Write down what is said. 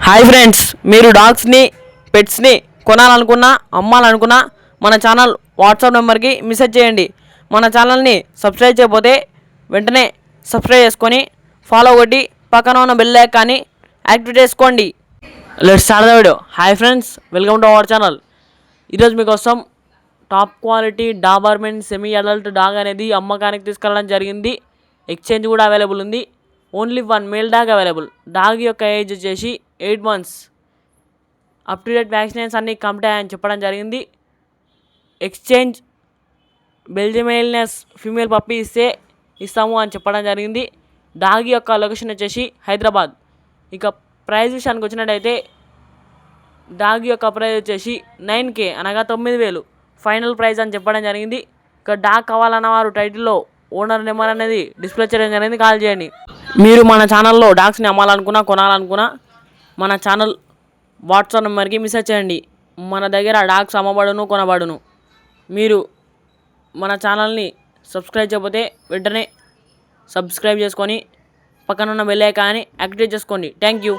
Hi friends, మీరు డాగ్స్ని పెట్స్ని కొనాలనుకున్నా అమ్మాలనుకున్నా మన channel WhatsApp నెంబర్కి మెసేజ్ చేయండి. మన ఛానల్ని సబ్స్క్రైబ్ చేయకపోతే వెంటనే సబ్స్క్రైబ్ చేసుకొని ఫాలో కొట్టి పక్కన ఉన్న బెల్ ఐకాన్ని యాక్టివేట్ చేసుకోండి. Let's start the video. Hi friends, welcome to our channel. ఈరోజు మీకోసం top quality Doberman semi adult dog అనేది అమ్మకానికి తీసుకెళ్ళడం జరిగింది. ఎక్స్చేంజ్ కూడా అవైలబుల్ ఉంది. Only 1 male dog available. Dog యొక్క ఏజ్ వచ్చేసి 8 months. Up to date vaccinations అన్నీ కంప్లీట్ అయ్యాయని చెప్పడం జరిగింది. ఎక్స్చేంజ్ బెల్జియమైల్నెస్ ఫీమేల్ పప్పీ ఇస్తాము అని చెప్పడం జరిగింది. డాగ్ యొక్క లొకేషన్ వచ్చేసి హైదరాబాద్. ఇక ప్రైస్ విషయానికి వచ్చినట్టయితే డాగ్ యొక్క ప్రైస్ వచ్చేసి 9K అనగా 9,000 ఫైనల్ ప్రైస్ అని చెప్పడం జరిగింది. ఇక డాగ్ కావాలన్న వారు టైటిల్లో ఓనర్ నెంబర్ అనేది డిస్ప్లే చేయడం జరిగింది, కాల్ చేయండి. మీరు మన ఛానల్లో డాగ్స్ని అమ్మాలనుకున్నా కొనాలనుకున్నా మన ఛానల్ వాట్సాప్ నెంబర్కి మెసేజ్ చేయండి. మన దగ్గర డాగ్స్ అమ్మబడును, కొనబడును. మీరు మన ఛానల్ని సబ్స్క్రైబ్ చేయకపోతే వెంటనే సబ్స్క్రైబ్ చేసుకొని పక్కన ఉన్న బెల్ ఐకాన్ని యాక్టివేట్ చేసుకోండి. Thank you.